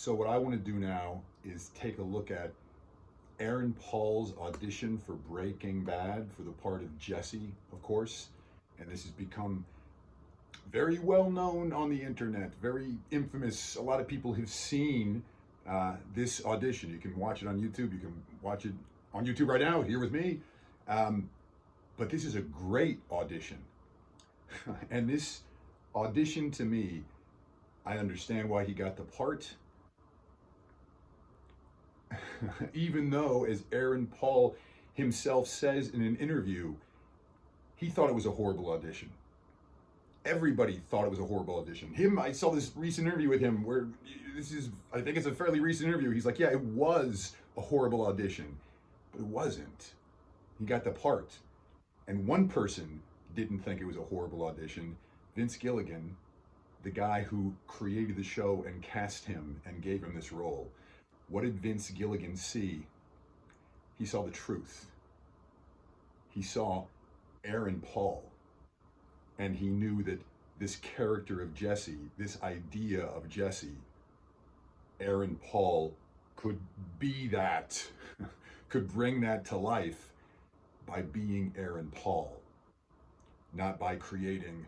So what I want to do now is take a look at Aaron Paul's audition for Breaking Bad for the part of Jesse, of course. And this has become very well known on the internet, very infamous. A lot of people have seen this audition. You can watch it on YouTube. You can watch it on YouTube right now here with me. But this is a great audition. And this audition, to me, I understand why he got the part. Even though, as Aaron Paul himself says in an interview, he thought it was a horrible audition. Everybody thought it was a horrible audition. I saw this recent interview with him where I think it's a fairly recent interview. He's like, yeah, it was a horrible audition, but it wasn't. He got the part. And one person didn't think it was a horrible audition, Vince Gilligan, the guy who created the show and cast him and gave him this role. What did Vince Gilligan see? He saw the truth. He saw Aaron Paul. And he knew that this character of Jesse, this idea of Jesse, Aaron Paul could be that, could bring that to life by being Aaron Paul, not by creating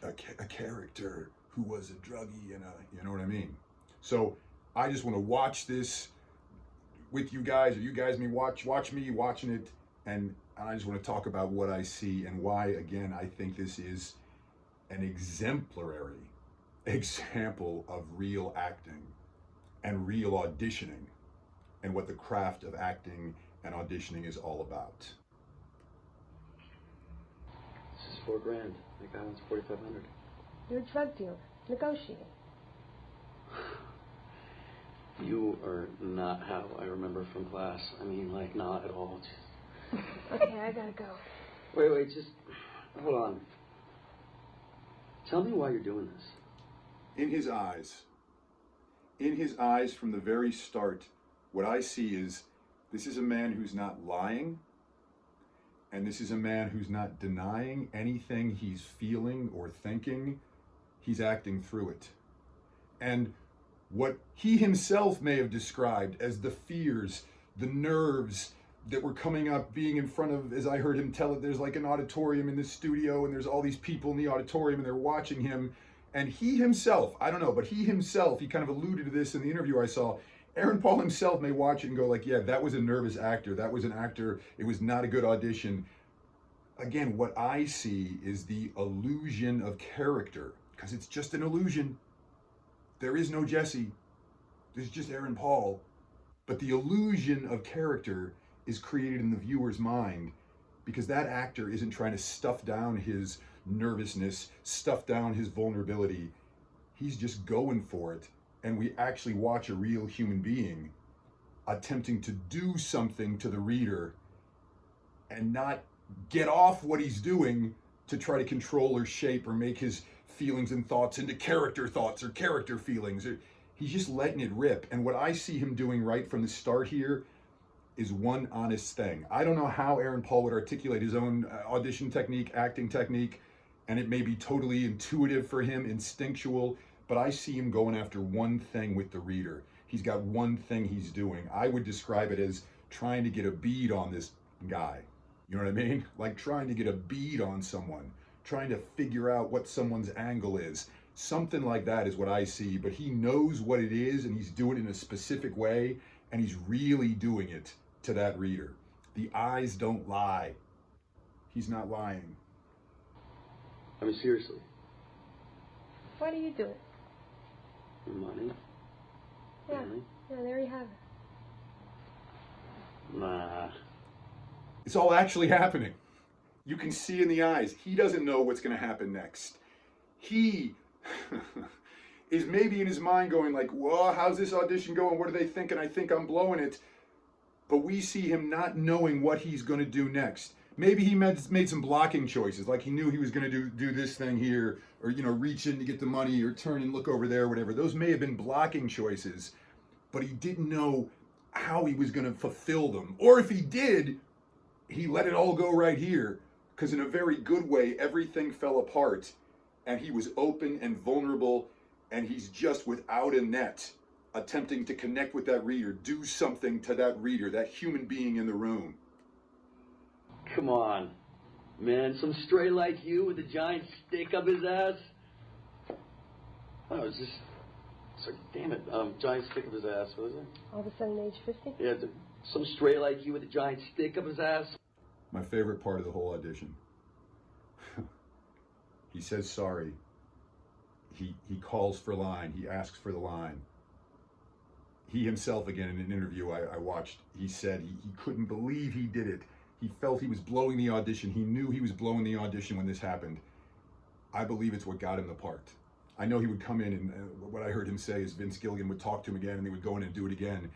a character who was a druggie and you know what I mean? So I just want to watch this with you guys, or you guys watch me watching it, and I just want to talk about what I see and why, again, I think this is an exemplary example of real acting and real auditioning and what the craft of acting and auditioning is all about. This is $4,000. That guy wants $4,500. You're a drug dealer. Negotiate. You are not how I remember from class. I mean, like, not at all. Okay, I gotta go. Wait, just hold on. Tell me why you're doing this. In his eyes from the very start, what I see is this is a man who's not lying, and this is a man who's not denying anything he's feeling or thinking. He's acting through it. And what he himself may have described as the fears, the nerves that were coming up being in front of, as I heard him tell it, there's like an auditorium in the studio and there's all these people in the auditorium and they're watching him. And he himself, I don't know, but he kind of alluded to this in the interview I saw. Aaron Paul himself may watch it and go like, yeah, that was a nervous actor. That was an actor. It was not a good audition. Again, what I see is the illusion of character, because it's just an illusion. There is no Jesse. There's just Aaron Paul. But the illusion of character is created in the viewer's mind because that actor isn't trying to stuff down his nervousness, stuff down his vulnerability. He's just going for it. And we actually watch a real human being attempting to do something to the reader and not get off what he's doing to try to control or shape or make his feelings and thoughts into character thoughts or character feelings. He's just letting it rip. And what I see him doing right from the start here is one honest thing. I don't know how Aaron Paul would articulate his own audition technique, acting technique, and it may be totally intuitive for him, instinctual, but I see him going after one thing with the reader. He's got one thing he's doing. I would describe it as trying to get a bead on this guy. You know what I mean? Like trying to get a bead on someone, trying to figure out what someone's angle is. Something like that is what I see, but he knows what it is and he's doing it in a specific way and he's really doing it to that reader. The eyes don't lie. He's not lying. I mean, seriously. Why do you do it? Money? Yeah, Money? yeah, there you have it. Nah. It's all actually happening. You can see in the eyes. He doesn't know what's going to happen next. He is maybe in his mind going like, whoa, how's this audition going? What are they thinking? I think I'm blowing it. But we see him not knowing what he's going to do next. Maybe he made some blocking choices, like he knew he was going to do this thing here, or, you know, reach in to get the money, or turn and look over there, whatever. Those may have been blocking choices, but he didn't know how he was going to fulfill them. Or if he did, he let it all go right here, because in a very good way, everything fell apart, and he was open and vulnerable and he's just without a net attempting to connect with that reader, do something to that reader, that human being in the room. Come on, man, some stray like you with a giant stick up his ass? Oh, it's just, it's like, damn it, giant stick up his ass, what is it? All of a sudden, age 50? Yeah, some stray like you with a giant stick up his ass? My favorite part of the whole audition. He says sorry. He calls for line. He asks for the line. He himself, again, in an interview I watched, he said he couldn't believe he did it. He felt he was blowing the audition. He knew he was blowing the audition when this happened. I believe it's what got him the part. I know he would come in and what I heard him say is Vince Gilligan would talk to him again and they would go in and do it again.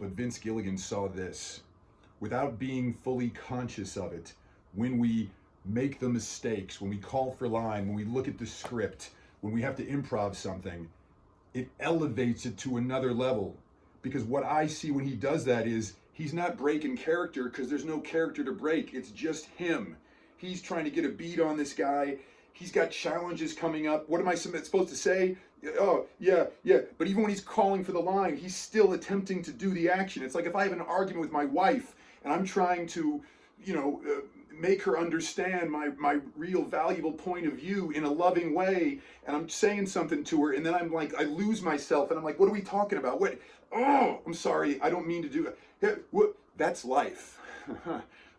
But Vince Gilligan saw this. Without being fully conscious of it, when we make the mistakes, when we call for line, when we look at the script, when we have to improv something, it elevates it to another level. Because what I see when he does that is he's not breaking character because there's no character to break. It's just him. He's trying to get a beat on this guy. He's got challenges coming up. What am I supposed to say? Oh, yeah. But even when he's calling for the line, he's still attempting to do the action. It's like if I have an argument with my wife and I'm trying to, make her understand my real valuable point of view in a loving way, and I'm saying something to her, and then I'm like, I lose myself, and I'm like, what are we talking about? What? Oh, I'm sorry, I don't mean to do that. That's life.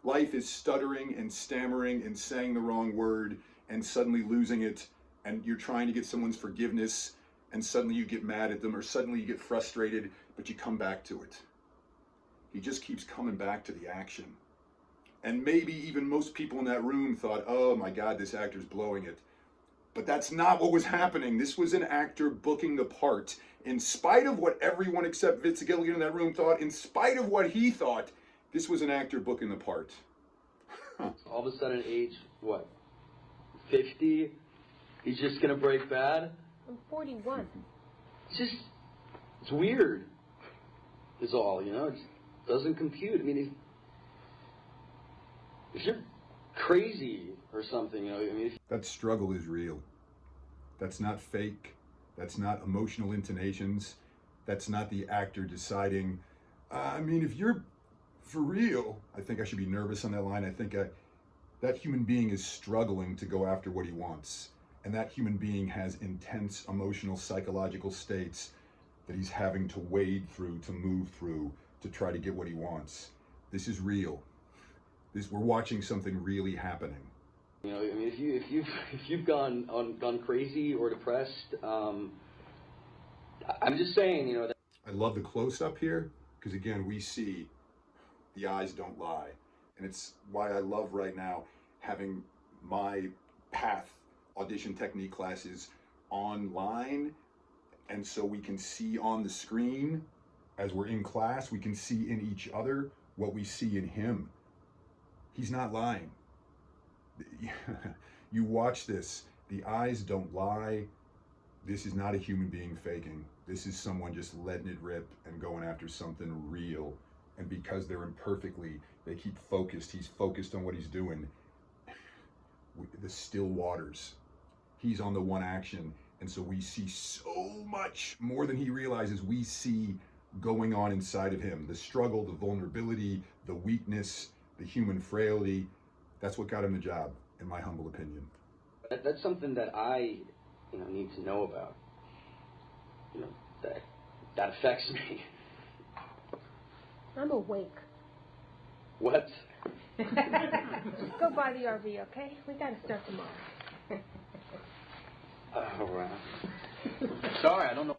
Life is stuttering and stammering and saying the wrong word and suddenly losing it, and you're trying to get someone's forgiveness, and suddenly you get mad at them, or suddenly you get frustrated, but you come back to it. He just keeps coming back to the action. And maybe even most people in that room thought, oh my God, this actor's blowing it. But that's not what was happening. This was an actor booking the part. In spite of what everyone except Vince Gilligan in that room thought, in spite of what he thought, this was an actor booking the part. All of a sudden, age, what, 50? He's just gonna break bad? I'm 41. It's weird, is all, it doesn't compute. I mean, if you're crazy or something, That struggle is real. That's not fake. That's not emotional intonations. That's not the actor deciding, if you're for real, I think I should be nervous on that line. I think that human being is struggling to go after what he wants. And that human being has intense emotional, psychological states that he's having to wade through, to move through, to try to get what he wants. This is real. We're watching something really happening. If you've gone crazy or depressed, I'm just saying, that. I love the close up here because again we see the eyes don't lie, and it's why I love right now having my path audition technique classes online, and so we can see on the screen as we're in class, we can see in each other what we see in him. He's not lying. You watch this. The eyes don't lie. This is not a human being faking. This is someone just letting it rip and going after something real. And because they're imperfectly, they keep focused. He's focused on what he's doing. The still waters. He's on the one action. And so we see so much more than he realizes. We see going on inside of him. The struggle, the vulnerability, the weakness, the human frailty. That's what got him the job, in my humble opinion. That's something that I, need to know about. That affects me. I'm awake. What? Go buy the RV, okay? We gotta start tomorrow. Oh, wow. Sorry, I don't know.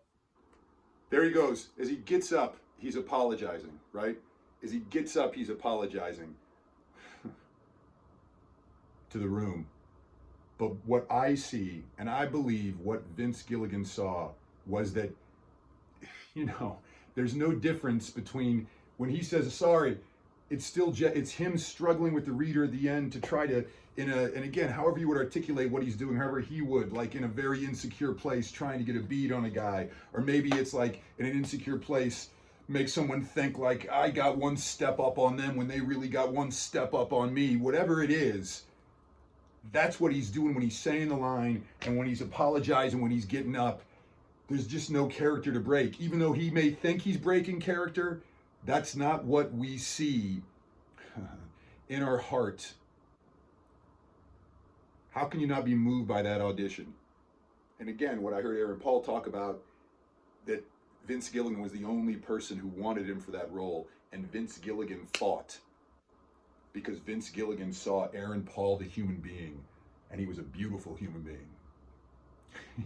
There he goes. As he gets up, he's apologizing, right? As he gets up, he's apologizing to the room. But what I see, and I believe what Vince Gilligan saw, was that, there's no difference between when he says sorry, it's still it's him struggling with the reader at the end to try to, and again, however you would articulate what he's doing, however he would, like in a very insecure place, trying to get a beat on a guy, or maybe it's like in an insecure place, make someone think like I got one step up on them when they really got one step up on me. Whatever it is, that's what he's doing when he's saying the line and when he's apologizing, when he's getting up. There's just no character to break. Even though he may think he's breaking character, that's not what we see in our heart. How can you not be moved by that audition? And again, what I heard Aaron Paul talk about, that Vince Gilligan was the only person who wanted him for that role, and Vince Gilligan fought because Vince Gilligan saw Aaron Paul the human being, and he was a beautiful human being.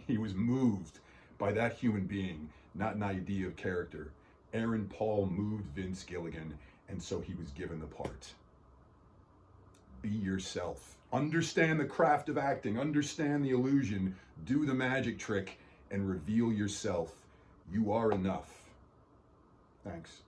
He was moved by that human being, not an idea of character. Aaron Paul moved Vince Gilligan, and so he was given the part. Be yourself. Understand the craft of acting. Understand the illusion. Do the magic trick and reveal yourself. You are enough. Thanks.